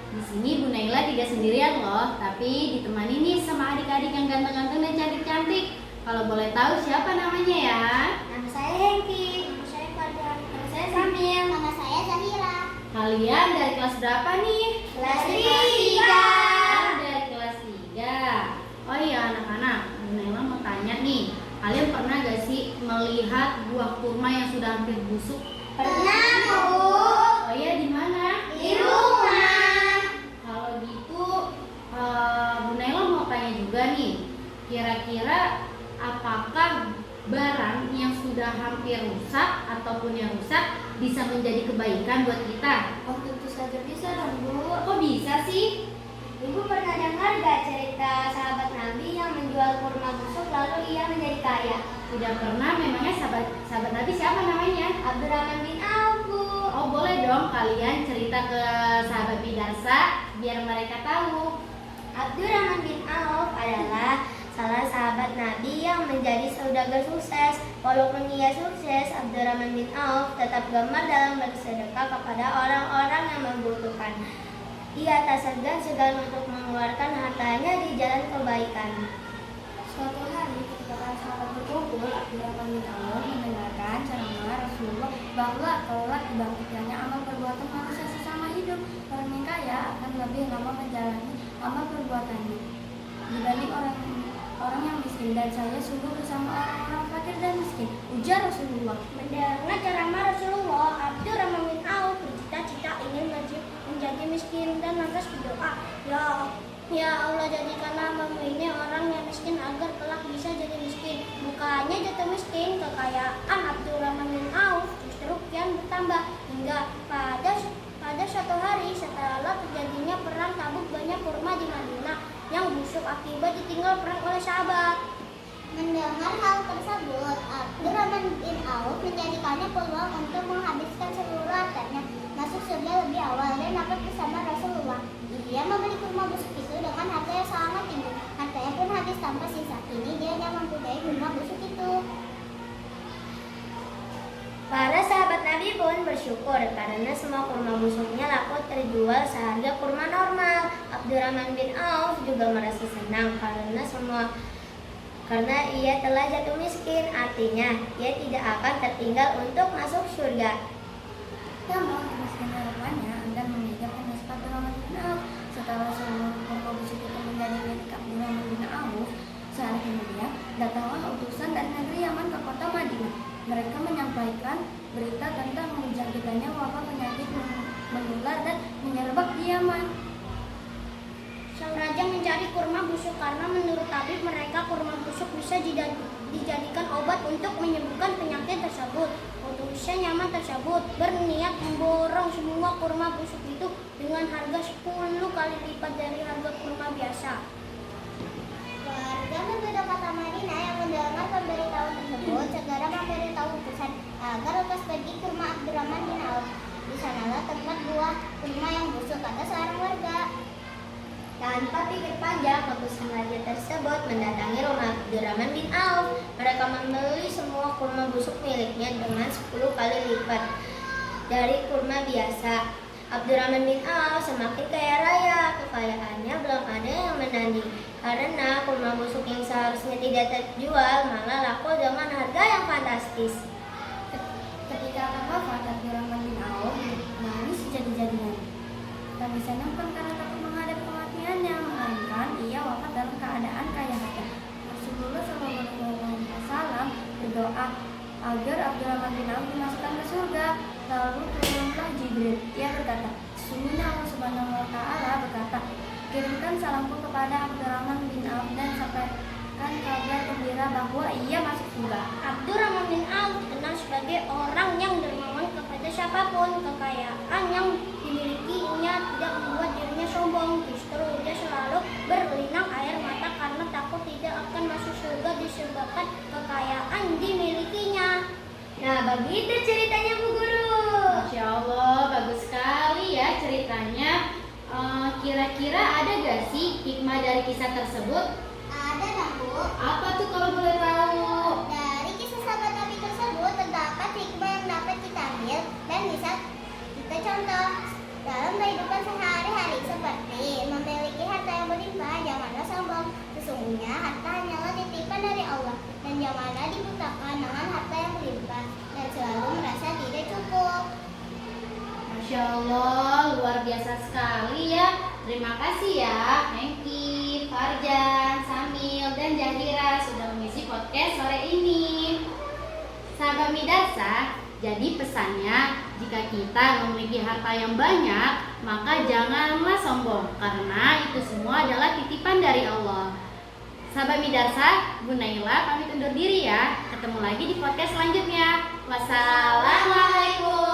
Di sini Bu Naila tidak sendirian loh, tapi ditemani nih sama adik-adik yang ganteng-ganteng dan cantik-cantik. Kalau boleh tahu siapa namanya ya? Nama saya Hengki. Nama saya Fadlan. Nama saya Samil. Nama saya Zahira. Kalian dari kelas berapa nih? Kelas 3. Oh, dari kelas 3. Oh iya anak-anak, Bu Naila mau tanya nih, kalian pernah gak sih melihat buah kurma yang sudah hampir busuk? Pernah, Bu. Oh iya, di mana? Di rumah. Kalau gitu, Bu Naila mau tanya juga nih, kira-kira apakah barang yang sudah hampir rusak ataupun yang rusak bisa menjadi kebaikan buat kita? Oh, tentu saja bisa dong, Bu. Kok bisa sih? Ibu pernah dengar gak cerita sahabat Nabi yang menjual kurma busuk lalu ia menjadi kaya? Tidak pernah, memangnya sahabat Nabi siapa namanya? Abdurrahman bin Auf, Bu. Oh boleh dong kalian cerita ke sahabat Bidarsa biar mereka tahu. Abdurrahman bin Auf adalah salah sahabat Nabi yang menjadi saudagar sukses. Walaupun ia sukses, Abdurrahman bin Auf tetap gemar dalam bersedekah kepada orang-orang yang membutuhkan. Ia tak segan-segan untuk mengeluarkan hartanya di jalan kebaikan. Suatu hari ketika para sahabat berkumpul, Abdurrahman bin Auf mendengarkan ceramah Rasulullah bahwa kelak dibangkitkannya amal perbuatan manusia sesama hidup. Orang yang kaya akan lebih lama menjalani amal perbuatannya dibanding orang yang miskin, dan saya sungguh bersama orang-orang fakir dan miskin, ujar Rasulullah. Mendengar ceramah Rasulullah, Abdurrahman bin Auf bercita-cita ingin menjadi miskin dan lantas berdoa, Ya Allah, jadikanlah hamba-Mu ini orang yang miskin agar kelak bisa jadi miskin. Bukannya jatuh miskin, kekayaan Abdurrahman bin Auf justru kian bertambah hingga pada suatu hari setelah terjadinya perang Tabuk, banyak kurma di Madinah yang busuk akibat ditinggal perang oleh sahabat. Mendengar hal tersebut, Abdurrahman bin Auf menjadikannya peluang untuk menghabiskan seluruh hartanya, masuk surga lebih awal dan dapat bersama Rasulullah. Dia membeli kurma busuk itu dengan harga yang sangat tinggi. Hartanya pun habis tanpa sisa. Kini dia hanya mempunyai kurma busuk itu. Para sahabat Nabi pun bersyukur karena semua kurma busuknya laku terjual seharga kurma normal. Abdurrahman bin Auf juga merasa senang karena ia telah jatuh miskin, artinya ia tidak akan tertinggal untuk masuk surga. Namun, kemiskinan rupanya enggan meninggalkan nasib Abdurrahman bin Auf. Setelah seluruh kurma busuk itu menjadi milik Abdurrahman bin Auf, sehari kemudian datanglah utusan dari negeri Yaman ke kota Madinah. Mereka menyampaikan berita tentang menjangkitannya wabah penyakit menular dan menyerebak di Yaman. Sang raja mencari kurma busuk karena menurut tabib mereka kurma busuk bisa dijadikan obat untuk menyembuhkan penyakit tersebut. Utusan Yaman tersebut berniat memborong semua kurma busuk itu dengan harga 10 kali lipat dari harga kurma biasa. Warga penduduk kota Madinah yang mendengar pemberitahuan tersebut segera memberitahu utusan agar lekas pergi ke rumah Abdurrahman bin Auf. Di sanalah tempat buah kurma yang busuk, kata seorang warga. Tanpa pikir panjang, utusan raja tersebut mendatangi rumah Abdurrahman bin Auf. Mereka membeli semua kurma busuk miliknya dengan 10 kali lipat dari kurma biasa. Abdurrahman bin Auf semakin kaya raya. Kekayaannya belum ada yang menanding karena kurma busuk yang seharusnya tidak terjual malah laku dengan harga yang fantastis. Ketika akan wafat, Abdurrahman bin Auf menangis jadi-jadian. Tak bisa nampak karena takut menghadapi kematiannya, melainkan ia wafat dalam keadaan kaya harta. Rasulullah SAW berdoa agar Abdurrahman bin Auf dimasukkan ke surga. Lalu turunlah Jibril. Ia berkata, sesungguhnya Allah Subhanahu wa Ta'ala berkata, kirimkan salamku kepada Abdurrahman bin Auf dan sampaikan kabar gembira bahwa ia masuk surga. Abdurrahman bin Auf dikenal sebagai orang yang dermawan kepada siapapun. Kekayaan yang dimilikinya tidak membuat dirinya sombong. Justru dia selalu berlinang air mata karena takut tidak akan masuk surga disebabkan kekayaan dimilikinya. Nah, begitu ceritanya Bu Guru. Masya Allah, bagus sekali ya ceritanya. Kira-kira ada gak sih hikmah dari kisah tersebut? Ada dong, Bu. Apa tuh kalau boleh tahu? Dari kisah sahabat Nabi tersebut terdapat hikmah yang dapat kita ambil dan bisa kita contoh. Dalam kehidupan sehari-hari seperti memiliki harta yang berlimpah, janganlah sombong. Sesungguhnya harta hanyalah titipan dari Allah, dan janganlah dibutakan dengan harta yang berlimpah dan selalu merasa tidak cukup. Masya Allah, luar biasa sekali ya. Terima kasih ya Hengki, Farjan, Samil, dan Jahira sudah mengisi podcast sore ini. Sahabat Midarsa, jadi pesannya, jika kita memiliki harta yang banyak, maka janganlah sombong, karena itu semua adalah titipan dari Allah. Sahabat Midarsa, Bu Naila pamit undur diri ya. Ketemu lagi di podcast selanjutnya. Wassalamualaikum.